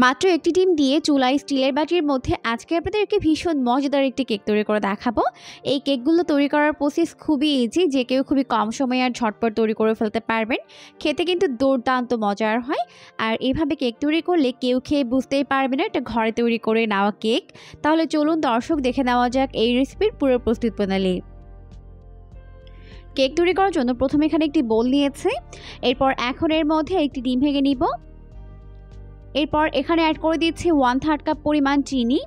মাত্র একটি ডিম দিয়ে চুলায় স্টিলের বাটির মধ্যে আজকে আপনাদেরকে ভীষণ মজাদার একটি কেক তৈরি করে দেখাবো। এই কেকগুলো তৈরি করার প্রসেস খুবই ইজি, যে কেউ খুবই কম সময়ে আর ঝটপট তৈরি করে ফেলতে পারবেন। খেতে কিন্তু দুর্দান্ত মজার হয়। আর এভাবে কেক তৈরি করলে কেউ খেয়ে বুঝতেই পারবে না এটা ঘরে তৈরি করে নেওয়া কেক। তাহলে চলুন দর্শক দেখে নেওয়া যাক এই রেসিপির পুরো প্রস্তুত প্রণালী। কেক তৈরি করার জন্য প্রথমে এখানে একটি বোল নিয়েছে। এরপর এখন এর মধ্যে একটি ডিম ভেঙে নিব। এরপর এখানে অ্যাড করে দিচ্ছি 1/3 কাপ পরিমাণ চিনি।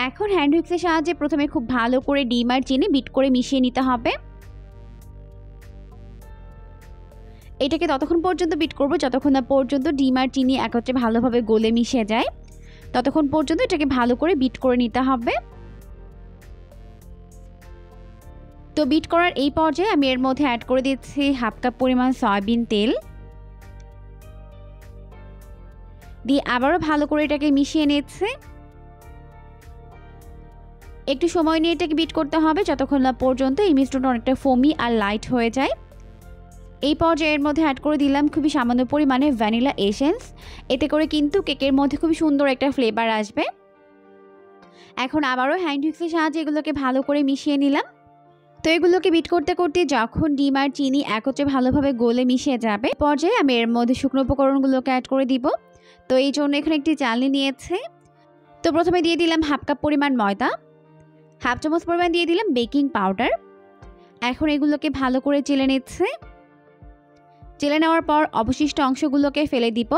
এখন হ্যান্ড হুইক্সের সাহায্যে প্রথমে খুব ভালো করে ডিম আর চিনি বিট করে মিশিয়ে নিতে হবে। এটাকে ততক্ষণ পর্যন্ত বিট করব যতক্ষণ না পর্যন্ত ডিম আর চিনি একত্রে ভালোভাবে গলে মিশে যায়। ততক্ষণ পর্যন্ত এটাকে ভালো করে বিট করে নিতে হবে। তো বিট করার এই পর্যায়ে আমি এর মধ্যে অ্যাড করে দিচ্ছি 1/2 কাপ পরিমাণ সয়াবিন তেল দিয়ে আবারও ভালো করে এটাকে মিশিয়ে নিচ্ছে। একটু সময় নিয়ে এটাকে বিট করতে হবে যতক্ষণ না পর্যন্ত এই মিশ্রণটা অনেকটা ফোমি আর লাইট হয়ে যায়। এই পর্যায়ে এর মধ্যে অ্যাড করে দিলাম খুবই সামান্য পরিমাণে ভ্যানিলা এসেন্স। এতে করে কিন্তু কেকের মধ্যে খুবই সুন্দর একটা ফ্লেভার আসবে। এখন আবারও হ্যান্ড হুইক্সের সাহায্যে এগুলোকে ভালো করে মিশিয়ে নিলাম। তো এগুলোকে বিট করতে করতে যখন ডিম আর চিনি একত্রে ভালোভাবে গলে মিশে যাবে পর্যায়ে আমি এর মধ্যে শুকনো উপকরণগুলোকে অ্যাড করে দিব। তো এই জন্য এখানে একটি চালনি নিয়েছে। তো প্রথমে দিয়ে দিলাম 1/2 কাপ পরিমাণ ময়দা, 1/2 চামচ পরিমাণ দিয়ে দিলাম বেকিং পাউডার। এখন এগুলোকে ভালো করে চেলে নিচ্ছে। চেলে নেওয়ার পর অবশিষ্ট অংশগুলোকে ফেলে দিব।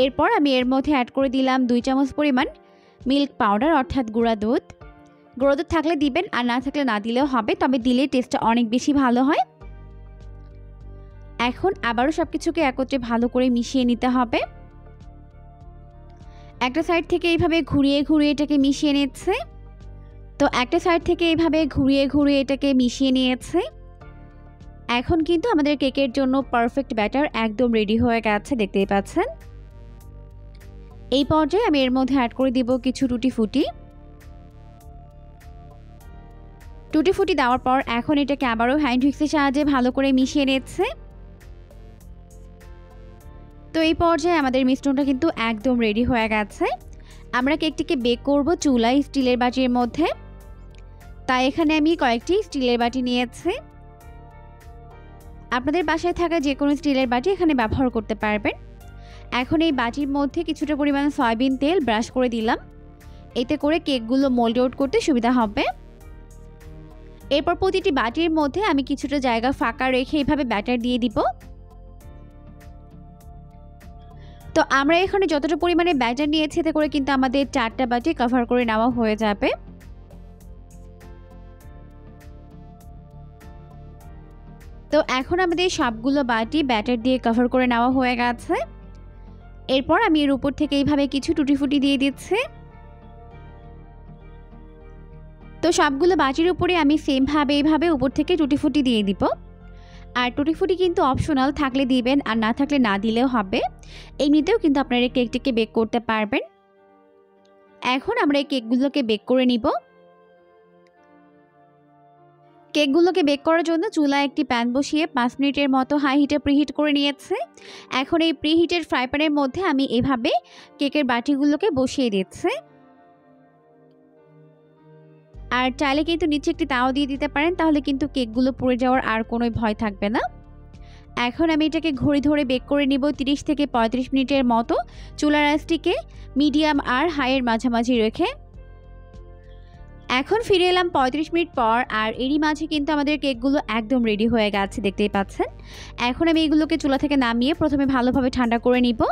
এরপর আমি এর মধ্যে অ্যাড করে দিলাম 2 চামচ পরিমাণ মিল্ক পাউডার অর্থাৎ গুঁড়া দুধ। গুঁড়ো দুধ থাকলে দিবেন আর না থাকলে না দিলেও হবে, তবে দিলে টেস্টটা অনেক বেশি ভালো হয়। এখন আবারও সব কিছুকে একত্রে ভালো করে মিশিয়ে নিতে হবে। একটা সাইড থেকে এইভাবে ঘুরিয়ে ঘুরিয়ে এটাকে মিশিয়ে নিচ্ছে। তো একটা সাইড থেকে এইভাবে ঘুরিয়ে ঘুরিয়ে এটাকে মিশিয়ে নিয়েছে। এখন কিন্তু আমাদের কেকের জন্য পারফেক্ট ব্যাটার একদম রেডি হয়ে গেছে, দেখতেই পাচ্ছেন। এই পর্যায়ে আমি এর মধ্যে অ্যাড করে দিব কিছু টুটি ফুটি। টুটি ফুটি দেওয়ার পর এখন এটাকে আবারও হ্যান্ড হুইক্সের সাহায্যে ভালো করে মিশিয়ে নিচ্ছে। তো এই পর্যায়ে আমাদের মিশ্রণটা কিন্তু একদম রেডি হয়ে গেছে। আমরা কেকটিকে বেক করব চুলায় স্টিলের বাটির মধ্যে। তাই এখানে আমি কয়েকটি স্টিলের বাটি নিয়েছি। আপনাদের বাসায় থাকা যে কোনো স্টিলের বাটি এখানে ব্যবহার করতে পারবেন। এখন এই বাটির মধ্যে কিছুটা পরিমাণ সয়াবিন তেল ব্রাশ করে দিলাম। এতে করে কেকগুলো মোল্ড আউট করতে সুবিধা হবে। এরপর প্রতিটি বাটির মধ্যে আমি কিছুটা জায়গা ফাঁকা রেখে এইভাবে ব্যাটার দিয়ে দিব। তো আমরা এখানে যতটা পরিমাণে ব্যাটার নিয়েছি এতে করে কিন্তু আমাদের 4টা বাটি কভার করে নেওয়া হয়ে যাবে। তো এখন আমাদের সবগুলো বাটি ব্যাটার দিয়ে কভার করে নেওয়া হয়ে গেছে। এরপর আমি এর উপর থেকে এইভাবে কিছু টুটি ফুটি দিয়ে দিচ্ছি। তো সবগুলো বাটির উপরে আমি সেমভাবে এইভাবে উপর থেকে টুটি ফুটি দিয়ে দিব। আর টুটি ফুটি কিন্তু অপশনাল, থাকলে দিবেন আর না থাকলে না দিলেও হবে। এমনিতেও কিন্তু আপনারা এই কেকটিকে বেক করতে পারবেন। এখন আমরা এই কেকগুলোকে বেক করে নিব। কেকগুলোকে বেক করার জন্য চুলায় একটি প্যান বসিয়ে 5 মিনিটের মতো হাই হিটে প্রিহিট করে নিয়েছে। এখন এই প্রিহিটেড ফ্রাই প্যানের মধ্যে আমি এভাবে কেকের বাটিগুলোকে বসিয়ে দিচ্ছি। আর চাইলে কিন্তু নিচে একটি তাওয়া দিয়ে দিতে পারেন, তাহলে কিন্তু কেকগুলো পুড়ে যাওয়ার আর কোনো ভয় থাকবে না। এখন আমি এটাকে ঘড়ি ধরে বেক করে নিব 30 থেকে 35 মিনিটের মতো চুলার আঁচটিকে মিডিয়াম আর হাইয়ের মাঝামাঝি রেখে। এখন ফিরে এলাম 35 মিনিট পর, আর এরই মাঝে কিন্তু আমাদের কেকগুলো একদম রেডি হয়ে গেছে, দেখতেই পাচ্ছেন। এখন আমি এগুলোকে চুলা থেকে নামিয়ে প্রথমে ভালোভাবে ঠান্ডা করে নিব।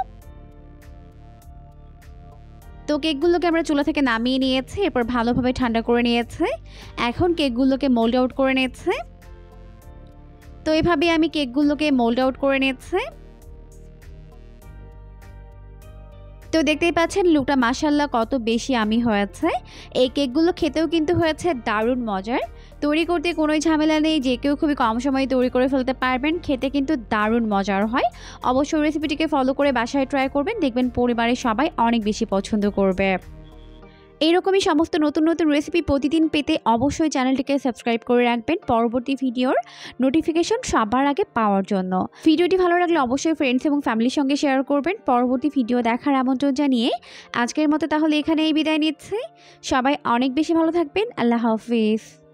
তো কেকগুলোকে আমরা চুলা থেকে নামিয়ে নিয়েছি, এরপর ভালোভাবে ঠান্ডা করে নিয়েছে। এখন কেকগুলোকে মোল্ড আউট করে নিচ্ছে। তো এভাবে আমি কেকগুলোকে মোল্ড আউট করে নিচ্ছে। তো দেখতেই পাচ্ছেন লুকটা মাশাআল্লাহ কত বেশি ইয়ামি হয়েছে। এই কেকগুলো খেতেও কিন্তু হয়েছে দারুণ মজার। তৈরি করতে কোনোই ঝামেলা নেই, যে কেউ খুবই কম সময়ে তৈরি করে ফেলতে পারবেন। খেতে কিন্তু দারুণ মজার হয়। অবশ্যই রেসিপিটিকে ফলো করে বাসায় ট্রাই করবেন, দেখবেন পরিবারের সবাই অনেক বেশি পছন্দ করবে। এইরকমই সমস্ত নতুন নতুন রেসিপি প্রতিদিন পেতে অবশ্যই চ্যানেলটিকে সাবস্ক্রাইব করে রাখবেন পরবর্তী ভিডিওর নোটিফিকেশন সবার আগে পাওয়ার জন্য। ভিডিওটি ভালো লাগলে অবশ্যই ফ্রেন্ডস এবং ফ্যামিলির সঙ্গে শেয়ার করবেন। পরবর্তী ভিডিও দেখার আমন্ত্রণ জানিয়ে আজকের মতো তাহলে এখানেই বিদায় নিচ্ছি। সবাই অনেক বেশি ভালো থাকবেন। আল্লাহ হাফিজ।